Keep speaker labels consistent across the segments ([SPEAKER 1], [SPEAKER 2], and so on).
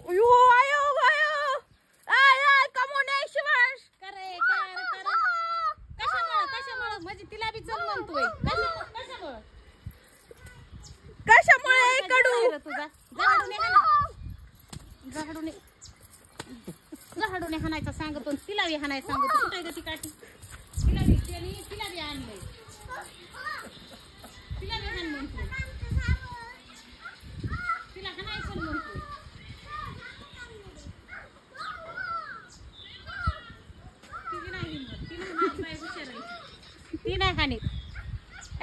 [SPEAKER 1] अयो आयो आयो आय आय कमोने शिवांश
[SPEAKER 2] करे कशामुळे म्हणजे तिला बी चल म्हणतोय
[SPEAKER 1] कशामुळे कडू
[SPEAKER 2] तुझा झाडूने हाणायचा सांगतो तिला बी हाणायचं सांगतो कुठे ग ती काठी तिला बी आणलंय तिला बी हाण म्हणतोय तिला हाणायचं म्हणतोय ती नाही हानीत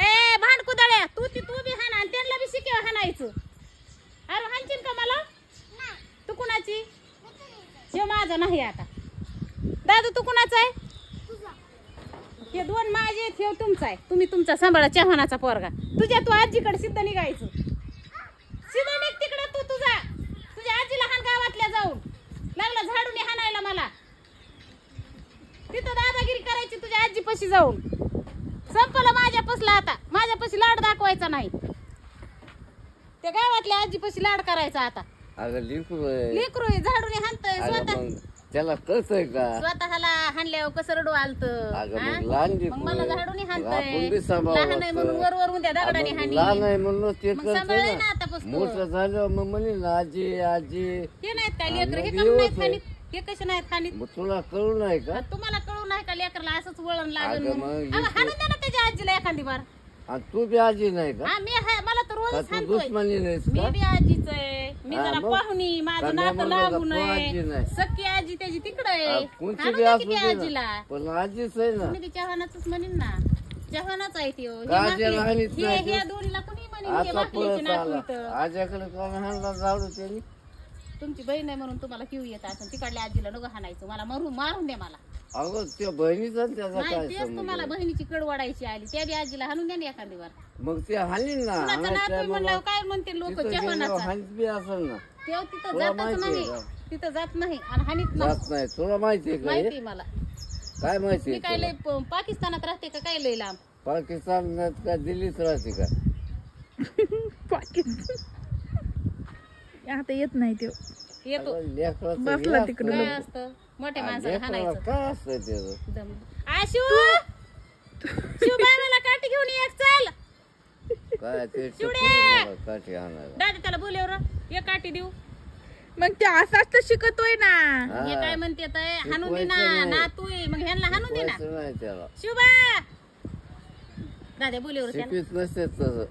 [SPEAKER 2] ए भांडकुदळ्या तू बी हाण आणि त्यांना बी शिकेव हाणायचं अरे हाणशील का मला तू कुणाची हे माझा नाही आता दादू तू कुणाचा आहे हे दोन माझे ठेव तुमचा आहे तुम्ही तुमचा सांभाळा चव्हाणाचा पोरगा तुझ्या तू आजीकडे सिद्ध निघायचं सिद्ध निघ तिकडे तू तुझ्या आजीला हाण गावातल्या जाऊन लागला झाडून हाणायला मला तिथं दादागिरी करायची तुझ्या आजीपाशी जाऊन संपलं माझ्यापासला आता माझ्यापाशी लाड दाखवायचा नाही त्या गावातल्या आजीपाशी लाड करायचा आता
[SPEAKER 3] अगं
[SPEAKER 2] लेकरू झाडून हाणतय स्वतः
[SPEAKER 3] त्याला कळतंय का
[SPEAKER 2] स्वतःला हाणल्यावर कसं रडू आलत
[SPEAKER 3] लहान
[SPEAKER 2] मला झाडून हाणतय
[SPEAKER 3] बी सांभाळावं
[SPEAKER 2] लहान आहे म्हणून वर उद्या दगडाने हाणी
[SPEAKER 3] लहान आहे म्हणून ते
[SPEAKER 2] मग सांभाळलंय ना आतापासून
[SPEAKER 3] मोठं झालं मग म्हणे ना आजी आजी
[SPEAKER 2] हे नाहीत काय लेकर हे कमी नाहीत खाणीत हे कसे नाहीत खाणीत
[SPEAKER 3] मग तुला कळू नाही का
[SPEAKER 2] तुम्हाला कळू नाही का लेकरला असंच वळण लागेल
[SPEAKER 3] अगं मग
[SPEAKER 2] हाणून द्या ना त्याच्या आजीला एखादी बार
[SPEAKER 3] आणि तू बी आजी नाही का
[SPEAKER 2] हा मी मला तर
[SPEAKER 3] का
[SPEAKER 2] रोजच
[SPEAKER 3] तू
[SPEAKER 2] हाणतोय
[SPEAKER 3] दुश्मनी नाहीस
[SPEAKER 2] मी
[SPEAKER 3] का
[SPEAKER 2] बी आजीच आहे मी
[SPEAKER 3] हा,
[SPEAKER 2] जरा
[SPEAKER 3] मग?
[SPEAKER 2] पाहुणी माझं
[SPEAKER 3] का
[SPEAKER 2] नातं
[SPEAKER 3] नाही
[SPEAKER 2] लागू
[SPEAKER 3] म्हणलं का, आजी
[SPEAKER 2] नये
[SPEAKER 3] नाही?
[SPEAKER 2] सख्खी आजी त्याची तिकडे आहे
[SPEAKER 3] कोणची
[SPEAKER 2] हाणून
[SPEAKER 3] बी
[SPEAKER 2] द्या
[SPEAKER 3] असू
[SPEAKER 2] की त्या
[SPEAKER 3] दे ना.
[SPEAKER 2] आजीला
[SPEAKER 3] पण आजीच आहे ना
[SPEAKER 2] तुम्ही ती चव्हाणाच म्हणीन ना चव्हाणाच आहे ती हो. हे
[SPEAKER 3] का
[SPEAKER 2] माकली-
[SPEAKER 3] आजीला हाणीत
[SPEAKER 2] हे-
[SPEAKER 3] नाही
[SPEAKER 2] हे
[SPEAKER 3] तू?
[SPEAKER 2] दोन्हीला कुणी म्हणेन हे
[SPEAKER 3] आता
[SPEAKER 2] माकलीची
[SPEAKER 3] परत
[SPEAKER 2] नातू
[SPEAKER 3] आला
[SPEAKER 2] इथं.
[SPEAKER 3] आज्याकडे कोण हाणला जाऊ त्यांनी
[SPEAKER 2] तुमची बहीण आहे म्हणून तुम्हाला किव येत असं तिकडल्या आजीला नको हाणायचं मला मारून द्या मला
[SPEAKER 3] अगं त्या बहिणीचा आणि त्याचा
[SPEAKER 2] नाही
[SPEAKER 3] काय
[SPEAKER 2] तेच
[SPEAKER 3] संबंध
[SPEAKER 2] तुम्हाला बहिणीची कड वाढायची आली त्या बी आजीला हाणून द्या ना एखादी बार
[SPEAKER 3] मग ते हाणीन ना
[SPEAKER 2] कुणाचं
[SPEAKER 3] हाणायचं
[SPEAKER 2] नातू
[SPEAKER 3] आहे
[SPEAKER 2] म्हणल्यावर
[SPEAKER 3] मला.
[SPEAKER 2] काय म्हणते लोक
[SPEAKER 3] तिथं गेल्यावर
[SPEAKER 2] चव्हाणाचा
[SPEAKER 3] हाणीत बी असेल ना
[SPEAKER 2] तेव्हा तिथं
[SPEAKER 3] तुला
[SPEAKER 2] जातच
[SPEAKER 3] माहिती आहे
[SPEAKER 2] नाही
[SPEAKER 3] का?
[SPEAKER 2] तिथं जात नाही आणि हानीत नाही
[SPEAKER 3] जात नाही तुला माहिती आहे का हे?
[SPEAKER 2] माहिती मला
[SPEAKER 3] काय माहिती
[SPEAKER 2] मी
[SPEAKER 3] आहे
[SPEAKER 2] काय
[SPEAKER 3] तुला?
[SPEAKER 2] लय पाकिस्तानात राहते का काय लय लांब
[SPEAKER 3] पाकिस्तानात का दिल्लीत राहते का
[SPEAKER 1] आता येत नाही ते
[SPEAKER 2] येतो
[SPEAKER 3] अगं, लेकराचं
[SPEAKER 1] बसला
[SPEAKER 3] हे
[SPEAKER 1] तिकडं.
[SPEAKER 3] असतं.
[SPEAKER 2] काय असतं मोठ्या
[SPEAKER 3] आणि
[SPEAKER 2] माणसाला
[SPEAKER 3] लेकराला
[SPEAKER 2] हाणायचं
[SPEAKER 3] काय असतं त्याचं
[SPEAKER 2] दम आशू शिवबाई मला काठी घेऊन ये एक चल
[SPEAKER 3] काय ते
[SPEAKER 2] चिवड्या!
[SPEAKER 3] चप्पल मला काठी आणायला
[SPEAKER 2] दादा त्याला बोलवर एक काठी देऊ
[SPEAKER 1] मग ते असाच तर शिकतोय ना
[SPEAKER 3] हा.
[SPEAKER 2] हे काय म्हणते तर हाणून दे ना
[SPEAKER 3] शिकवायचं नाही.
[SPEAKER 2] ना तू मग ह्यांना हाणून दे ना
[SPEAKER 3] शिकवायचं नाही त्याला
[SPEAKER 2] शिवबा दादा बोलवर त्याला
[SPEAKER 3] शिकवीत नसते तसं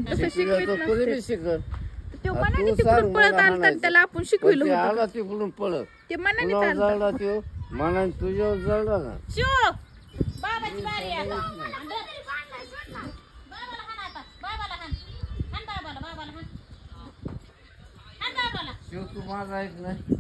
[SPEAKER 1] तसं
[SPEAKER 3] शिकविलं
[SPEAKER 1] शिकवित
[SPEAKER 3] तर कोणी बी
[SPEAKER 1] नसते
[SPEAKER 3] शिकत
[SPEAKER 1] ते
[SPEAKER 3] तू
[SPEAKER 1] मनाने
[SPEAKER 3] सांग
[SPEAKER 1] तिकडून
[SPEAKER 3] मला
[SPEAKER 1] पळत आलतात
[SPEAKER 3] हाणायचं.
[SPEAKER 1] त्याला आपण
[SPEAKER 3] पण
[SPEAKER 1] शिकविलं
[SPEAKER 3] ते
[SPEAKER 1] होतं
[SPEAKER 3] आला तिकडून पळत
[SPEAKER 1] ते मनाने
[SPEAKER 3] पुन्हा
[SPEAKER 1] चालतं
[SPEAKER 3] जळला तो मनाने तुझ्यावर जळला ना
[SPEAKER 2] शिव बाबाची बारी आहे आता बाबाला हाण आता बाबाला हाण बाबाला हाण बाबाला
[SPEAKER 3] शिव तू माझा ऐक नाही